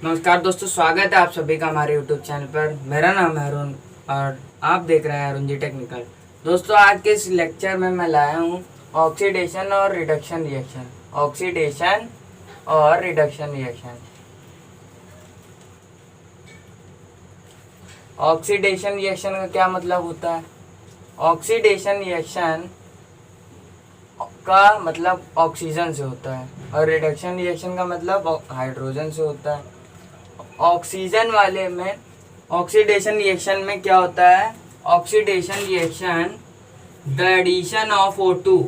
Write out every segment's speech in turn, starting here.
नमस्कार दोस्तों, स्वागत है आप सभी का हमारे YouTube चैनल पर। मेरा नाम है अरुण और आप देख रहे हैं अरुण जी टेक्निकल। दोस्तों, आज के इस लेक्चर में मैं लाया हूँ ऑक्सीडेशन और रिडक्शन रिएक्शन। ऑक्सीडेशन और रिडक्शन रिएक्शन। ऑक्सीडेशन रिएक्शन का क्या मतलब होता है? ऑक्सीडेशन रिएक्शन का मतलब ऑक्सीजन से होता है और रिडक्शन रिएक्शन का मतलब हाइड्रोजन से होता है। ऑक्सीजन वाले में ऑक्सीडेशन रिएक्शन में क्या होता है? Oxidation reaction the addition of O2,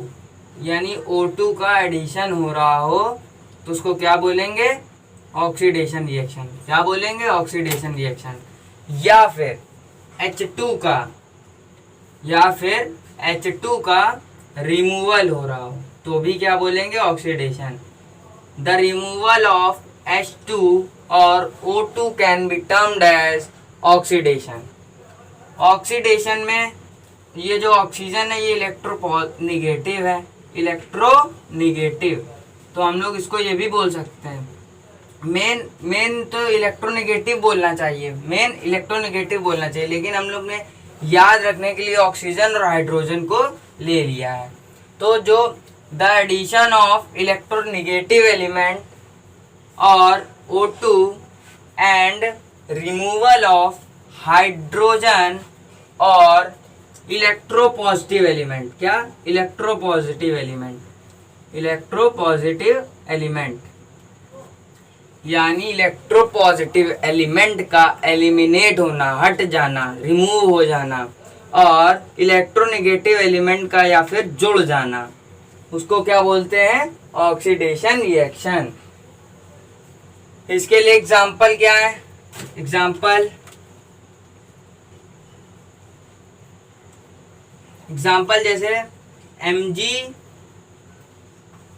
यानी O2 का एडिशन हो रहा हो तो उसको क्या बोलेंगे? Oxidation reaction. क्या बोलेंगे? Oxidation reaction. या फिर H2 का रिमूवल हो रहा हो तो भी क्या बोलेंगे? Oxidation. The removal of H2 और O2 can be termed as oxidation. Oxidation में ये जो ऑक्सीजन है ये इलेक्ट्रोनेगेटिव है, इलेक्ट्रोनेगेटिव। तो हम लोग इसको ये भी बोल सकते हैं, मेन तो इलेक्ट्रोनेगेटिव बोलना चाहिए, लेकिन हम लोग ने याद रखने के लिए ऑक्सीजन और हाइड्रोजन को ले लिया है। तो जो the addition of electronegative element और O2 and removal of hydrogen और इलेक्ट्रोपॉजिटिव एलिमेंट। क्या? इलेक्ट्रोपॉजिटिव एलिमेंट यानी इलेक्ट्रोपॉजिटिव एलिमेंट का एलिमिनेट होना, हट जाना, रिमूव हो जाना, और इलेक्ट्रोनेगेटिव एलिमेंट का या फिर जुड़ जाना, उसको क्या बोलते हैं? Oxidation reaction. इसके लिए एग्जाम्पल क्या है? एग्जाम्पल जैसे Mg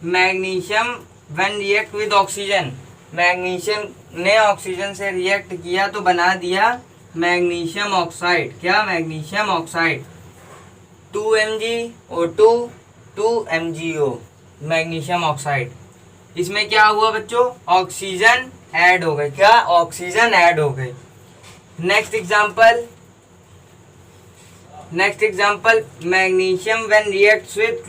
magnesium when react with oxygen. Magnesium ने ऑक्सीजन से रिएक्ट किया तो बना दिया मैग्नीशियम ऑक्साइड। क्या? Magnesium oxide. 2MgO2 2MgO, magnesium oxide. इसमें क्या हुआ बच्चों? ऑक्सीजन ऐड हो गए। क्या? ऑक्सीजन ऐड हो गए। Next example magnesium when reacts with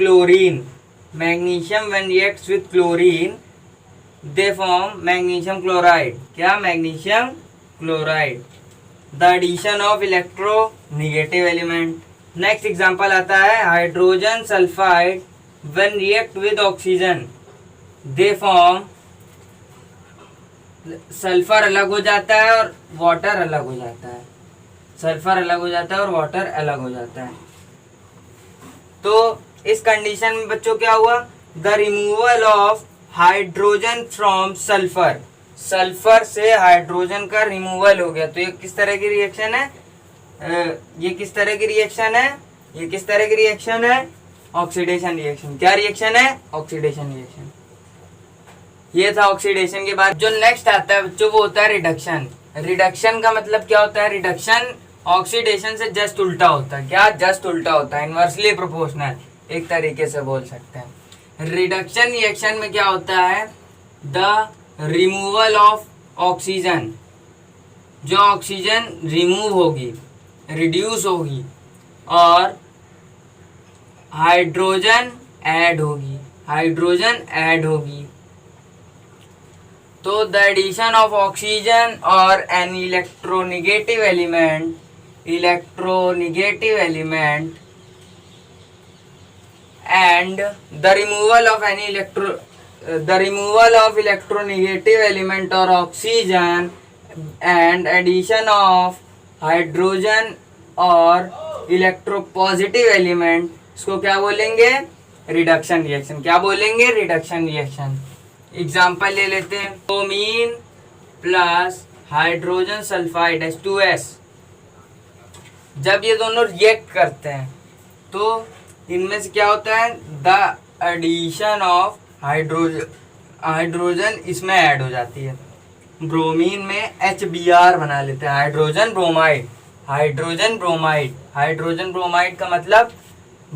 chlorine. They form magnesium chloride. क्या? Magnesium chloride. The addition of electronegative element. Next example आता है hydrogen sulphide when react with oxygen. They form, sulphur अलग हो जाता है और वाटर अलग हो जाता है। तो इस कंडीशन में बच्चों क्या हुआ? The removal of hydrogen from sulphur. Sulphur से हाइड्रोजन का रिमूवल हो गया। तो ये किस तरह की रिएक्शन है? ये किस तरह की रिएक्शन है? Oxidation reaction. क्या रिएक्शन है? Oxidation reaction. ये था ऑक्सीडेशन के बाद जो नेक्स्ट आता है बच्चों वो होता है रिडक्शन। रिडक्शन का मतलब क्या होता है? रिडक्शन ऑक्सीडेशन से जस्ट उल्टा होता है। क्या? जस्ट उल्टा होता है, इनवर्सली प्रोपोर्शनल, एक तरीके से बोल सकते हैं। रिडक्शन रिएक्शन में क्या होता है? द रिमूवल ऑफ ऑक्सीजन, जो ऑक्सीजन रिमूव होगी, रिड्यूस होगी, और हाइड्रोजन ऐड होगी। तो द एडिशन ऑफ ऑक्सीजन और an electronegative element and the removal of electronegative element or oxygen and addition of hydrogen और electropositive element, इसको क्या बोलेंगे? Reduction reaction. क्या बोलेंगे? Reduction reaction. एग्जाम्पल ले लेते हैं। Bromine plus hydrogen sulphide H2S, जब ये दोनों रिएक्ट करते हैं तो इनमें से क्या होता है? द एडिशन ऑफ हाइड्रोजन इसमें ऐड हो जाती है। ब्रोमीन में HBr बना लेते हैं, हाइड्रोजन ब्रोमाइड का मतलब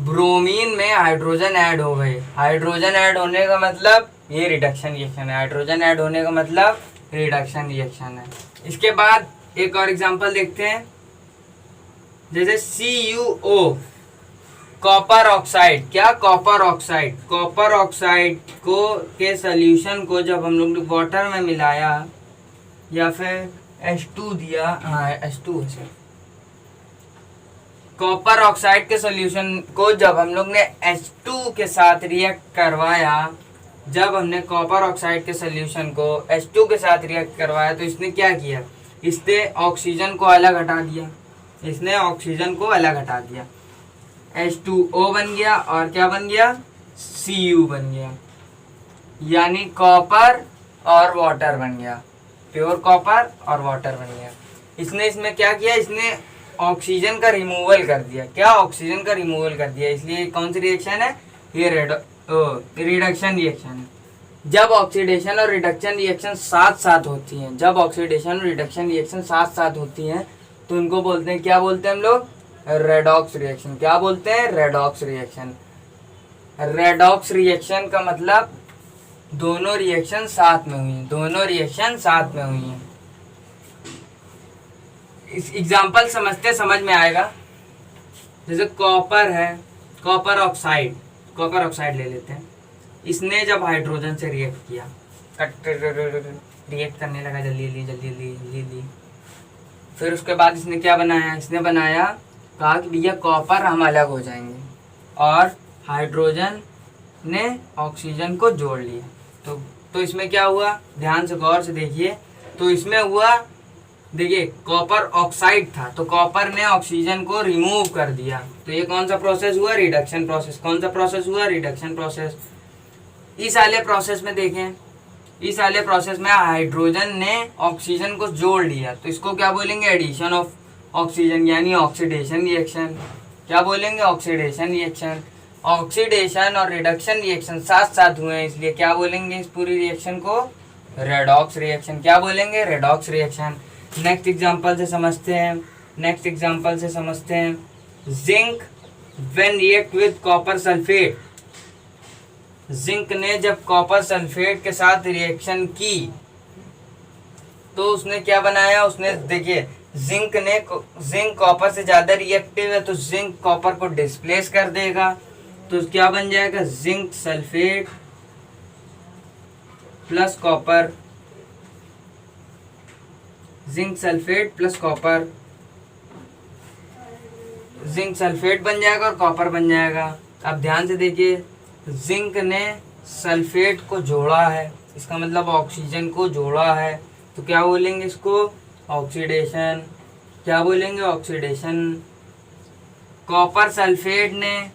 ब्रोमीन में हाइड्रोजन ऐड हो गए। हाइड्रोजन ऐड होने का मतलब ये रिडक्शन रिएक्शन है। हाइड्रोजन ऐड होने का मतलब रिडक्शन रिएक्शन है। इसके बाद एक और एग्जांपल देखते हैं, जैसे CuO कॉपर ऑक्साइड। क्या कॉपर ऑक्साइड, कॉपर ऑक्साइड को के सोल्यूशन को जब हम लोग वाटर में मिलाया या फिर H2 दिया, हाँ H2 है, कॉपर ऑक्साइड के सोल्यूशन को जब हम लोग ने H2 के साथ रिएक्ट करवाया, जब हमने कॉपर ऑक्साइड के सोल्यूशन को H2 के साथ रिएक्ट करवाया तो इसने क्या किया, इसने ऑक्सीजन को अलग हटा दिया, इसने ऑक्सीजन को अलग हटा दिया, H2O बन गया और क्या बन गया, Cu बन गया, यानी कॉपर और वाटर बन गया, प्योर कॉपर और वाटर बन गया। इसने इसमें क्या किया, इसने ऑक्सीजन का रिमूवल कर दिया। क्या, ऑक्सीजन का रिमूवल कर दिया, इसलिए कौन सी रिएक्शन है, ये रिडक्शन रिएक्शन है। जब ऑक्सीडेशन और रिडक्शन रिएक्शन साथ साथ होती हैं, जब ऑक्सीडेशन और रिडक्शन रिएक्शन साथ साथ होती हैं तो उनको बोलते हैं, क्या बोलते हैं हम लोग, रेडॉक्स रिएक्शन। क्या बोलते हैं, रेडॉक्स रिएक्शन। रेडॉक्स रिएक्शन का मतलब दोनों रिएक्शन साथ में हुई हैं, दोनों रिएक्शन साथ में हुई हैं। इस एग्जाम्पल समझते समझ में आएगा। जैसे कॉपर है, कॉपर ऑक्साइड, कॉपर ऑक्साइड ले लेते हैं। इसने जब हाइड्रोजन से रिएक्ट किया, रिएक्ट करने लगा जल्दी जल्दी जल्दी जल्दी जल्दी, फिर उसके बाद इसने क्या बनाया, इसने बनाया, कहा कि भैया कॉपर हम अलग हो जाएंगे, और हाइड्रोजन ने ऑक्सीजन को जोड़ लिया। तो इसमें क्या हुआ, ध्यान से गौर से देखिए, तो इसमें हुआ, देखिए कॉपर ऑक्साइड था तो कॉपर ने ऑक्सीजन को रिमूव कर दिया, तो ये कौन सा प्रोसेस हुआ, रिडक्शन प्रोसेस। कौन सा प्रोसेस हुआ, रिडक्शन प्रोसेस। इस वाले प्रोसेस में देखें, इस वाले प्रोसेस में हाइड्रोजन ने ऑक्सीजन को जोड़ लिया, तो इसको क्या बोलेंगे, एडिशन ऑफ ऑक्सीजन, यानी ऑक्सीडेशन रिएक्शन। क्या बोलेंगे, ऑक्सीडेशन रिएक्शन। ऑक्सीडेशन और रिडक्शन रिएक्शन साथ साथ हुए हैं, इसलिए क्या बोलेंगे इस पूरी रिएक्शन को, रेडॉक्स रिएक्शन। क्या बोलेंगे, रेडॉक्स रिएक्शन। नेक्स्ट एग्जांपल से समझते हैं, नेक्स्ट एग्जांपल से समझते हैं। Zinc when react with copper sulphate, zinc ने जब कॉपर सल्फेट के साथ रिएक्शन की तो उसने क्या बनाया, उसने देखिए जिंक कॉपर से ज्यादा रिएक्टिव है तो जिंक कॉपर को डिस्प्लेस कर देगा, तो क्या बन जाएगा, zinc sulphate plus copper, zinc sulphate plus copper, zinc sulphate बन जाएगा और कॉपर बन जाएगा। अब ध्यान से देखिए, जिंक ने सल्फेट को जोड़ा है, इसका मतलब ऑक्सीजन को जोड़ा है, तो क्या बोलेंगे इसको, ऑक्सीडेशन। क्या बोलेंगे, ऑक्सीडेशन। कॉपर सल्फेट ने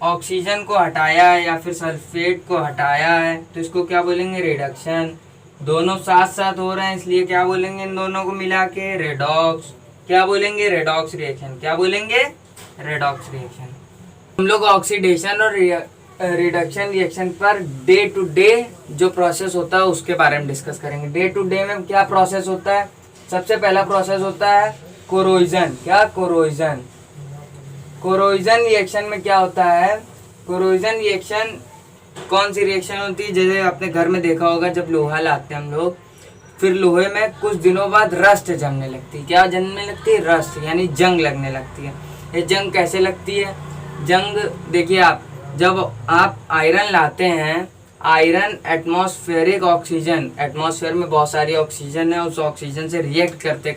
ऑक्सीजन को हटाया है या फिर सल्फेट को हटाया है तो इसको क्या बोलेंगे, रिडक्शन। दोनों साथ साथ हो रहे हैं इसलिए क्या बोलेंगे, इन दोनों को मिला के रेडॉक्स। क्या बोलेंगे, रेडॉक्स रिएक्शन। क्या बोलेंगे, रेडॉक्स रिएक्शन। हम लोग ऑक्सीडेशन और रिडक्शन रिएक्शन पर डे टू डे जो प्रोसेस होता है उसके बारे में डिस्कस करेंगे। डे टू डे में क्या प्रोसेस होता है, सबसे पहला प्रोसेस होता है कोरोजन। क्या, कोरोजन। कोरोजन रिएक्शन में क्या होता है, कोरोजन रिएक्शन कौन सी रिएक्शन होती है, जैसे आपने घर में देखा होगा जब लोहा लाते हैं हम लोग, फिर लोहे में कुछ दिनों बाद रस्ट जमने लगती है। क्या जमने लगती है, रस्ट, यानी जंग लगने लगती है। ये जंग कैसे लगती है, जंग देखिए आप, जब आप आयरन लाते हैं, आयरन एटमॉस्फेरिक ऑक्सीजन, एटमॉस्फेयर में बहुत सारी ऑक्सीजन है, उस ऑक्सीजन से रिएक्ट करते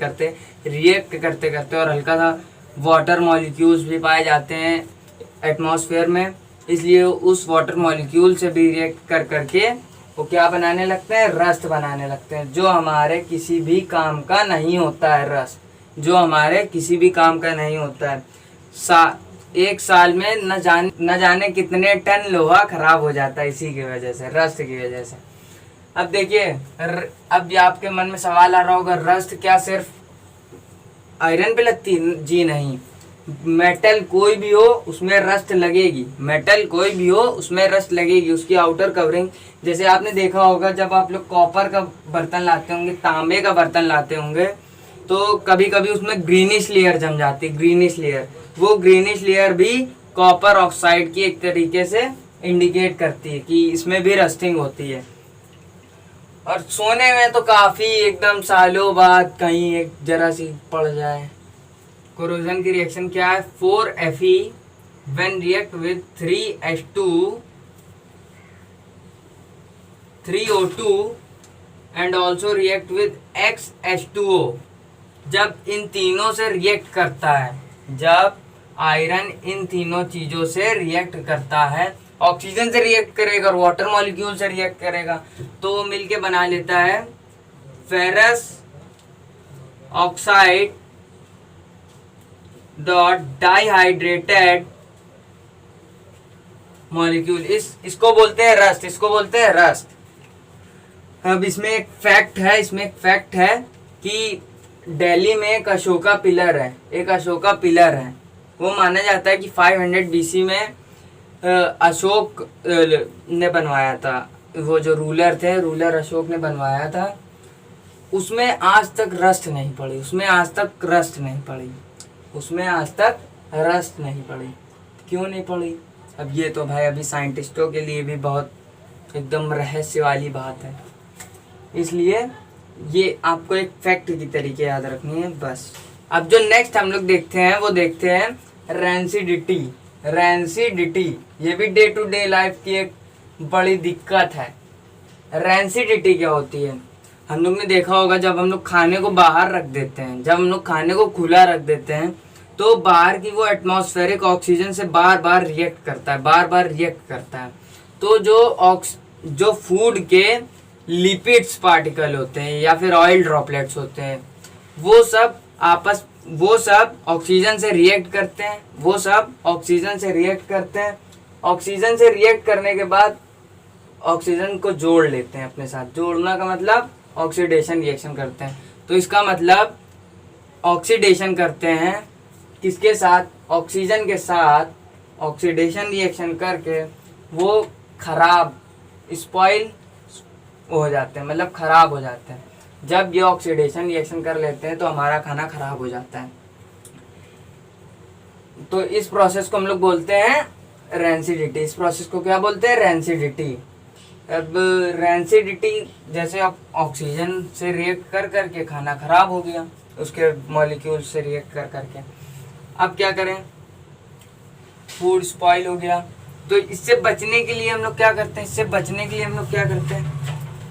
करते और हल्का सा वाटर मॉलिक्यूल्स भी पाए जाते हैं एटमॉस्फेयर में, इसलिए उस वाटर मॉलिक्यूल से भी रिएक्ट करके वो क्या बनाने लगते हैं, रस्ट बनाने लगते हैं, जो हमारे किसी भी काम का नहीं होता है। रस्ट जो हमारे किसी भी काम का नहीं होता है। एक साल में न जाने कितने टन लोहा खराब हो जाता है इसी की वजह से, रस्ट की वजह से। अब देखिए, अब ये आपके मन में सवाल आ रहा होगा, रस्ट क्या सिर्फ आयरन पे लगती है? जी नहीं, मेटल कोई भी हो उसमें रस्ट लगेगी, मेटल कोई भी हो उसमें रस्ट लगेगी, उसकी आउटर कवरिंग। जैसे आपने देखा होगा जब आप लोग कॉपर का बर्तन लाते होंगे, तांबे का बर्तन लाते होंगे, तो कभी कभी उसमें ग्रीनिश लेयर जम जाती है, ग्रीनिश लेयर। वो ग्रीनिश लेयर भी कॉपर ऑक्साइड की एक तरीके से इंडिकेट करती है कि इसमें भी रस्टिंग होती है। और सोने में तो काफी एकदम सालों बाद कहीं एक जरा सी पड़ जाए। कोरोजन की रिएक्शन क्या है? 4Fe when react with 3H2 3O2 and also react with XH2O। जब इन तीनों से रिएक्ट करता है, जब आयरन इन तीनों चीजों से रिएक्ट करता है, ऑक्सीजन से रिएक्ट करेगा और वाटर मॉलिक्यूल से रिएक्ट करेगा, तो वो मिलके बना लेता है फेरस ऑक्साइड डॉट डाइहाइड्रेटेड मॉलिक्यूल। इसको बोलते हैं रस्ट, इसको बोलते हैं रस्ट। अब इसमें एक फैक्ट है कि दिल्ली में एक अशोका पिलर है, वो माना जाता है कि 500 BC में अशोक ने बनवाया था। वो जो रूलर अशोक ने बनवाया था, उसमें आज तक रस्ट नहीं पड़ी, उसमें आज तक रस्ट नहीं पड़ी। क्यों नहीं पड़ी? अब ये तो भाई अभी साइंटिस्टों के लिए भी बहुत एकदम रहस्य वाली बात है, इसलिए ये आपको एक फैक्ट की तरीके याद रखनी है बस। अब जो नेक्स्ट हम लोग देखते हैं रैंसिडिटी। ये भी डे टू डे लाइफ की एक बड़ी दिक्कत है। रैंसिडिटी क्या होती है? हम लोग ने देखा होगा, जब हम लोग खाने को बाहर रख देते हैं, जब हम लोग खाने को खुला रख देते हैं, तो बाहर की वो एटमॉस्फेरिक ऑक्सीजन से बार बार रिएक्ट करता है। तो जो फूड के लिपिड्स पार्टिकल होते हैं या फिर ऑयल ड्रॉपलेट्स होते हैं, वो सब ऑक्सीजन से रिएक्ट करते हैं। ऑक्सीजन से रिएक्ट करने के बाद ऑक्सीजन को जोड़ लेते हैं अपने साथ। जोड़ना का मतलब ऑक्सीडेशन रिएक्शन करते हैं। तो इसका मतलब ऑक्सीडेशन करते हैं किसके साथ? ऑक्सीजन के साथ ऑक्सीडेशन रिएक्शन करके वो स्पॉइल हो जाते हैं, मतलब खराब हो जाते हैं। जब ये ऑक्सीडेशन रिएक्शन कर लेते हैं तो हमारा खाना खराब हो जाता है। तो इस प्रोसेस को हम लोग बोलते हैं रैंसिडिटी। इस प्रोसेस को क्या बोलते हैं? रैंसिडिटी। अब रैंसिडिटी जैसे ऑक्सीजन से रिएक्ट कर करके खाना खराब हो गया, उसके मॉलिक्यूल से रिएक्ट कर करके। अब क्या करें? फूड स्पॉइल हो गया। तो इससे बचने के लिए हम लोग क्या करते हैं?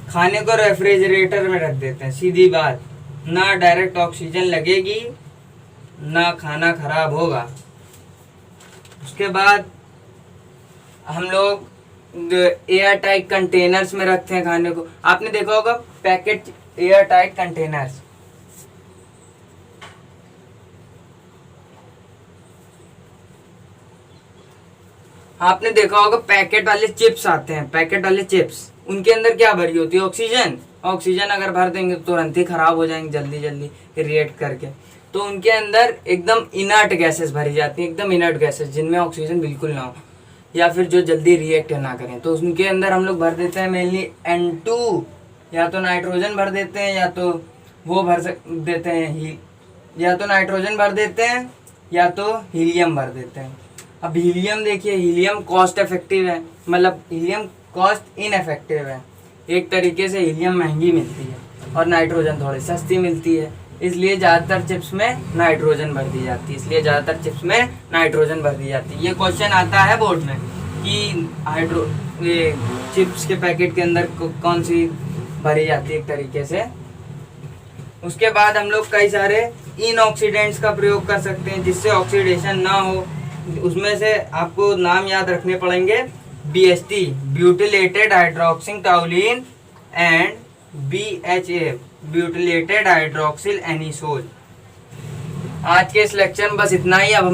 खाने को रेफ्रिजरेटर में रख देते हैं। सीधी बात, ना डायरेक्ट ऑक्सीजन लगेगी, ना खाना खराब होगा। उसके बाद हम लोग एयर टाइट कंटेनर्स में रखते हैं खाने को। आपने देखा होगा पैकेट एयर टाइट कंटेनर्स। आपने देखा होगा पैकेट वाले चिप्स आते हैं, उनके अंदर क्या भरी होती है? ऑक्सीजन अगर भर देंगे तो तुरंत ही खराब हो जाएंगे, जल्दी रिएक्ट करके। तो उनके अंदर एकदम इनर्ट गैसेस भरी जाती हैं, एकदम इनर्ट गैसेस जिनमें ऑक्सीजन बिल्कुल ना हो या फिर जो जल्दी रिएक्ट ना करें। तो उनके अंदर हम लोग भर देते हैं मेनली N2, या तो नाइट्रोजन भर देते हैं या तो वो देते हैं या तो नाइट्रोजन भर देते हैं या तो हीलियम भर देते हैं। अब हीलियम देखिए, हीलियम कॉस्ट इफेक्टिव है, मतलब हीलियम कॉस्ट इनइफेक्टिव है। एक तरीके से हीलियम महंगी मिलती है और नाइट्रोजन थोड़ी सस्ती मिलती है, इसलिए ज़्यादातर चिप्स में नाइट्रोजन भर दी जाती है। ये क्वेश्चन आता है बोर्ड में कि ये चिप्स के पैकेट के अंदर कौन सी भरी जाती है एक तरीके से। उसके बाद हम लोग कई सारे इनऑक्सीडेंट्स का प्रयोग कर सकते हैं जिससे ऑक्सीडेशन ना हो। उसमें से आपको नाम याद रखने पड़ेंगे, BHT butylated hydroxyl टाउलिन and BHA butylated hydroxyl anisole. आज के इस लेक्चर में बस इतना ही। अब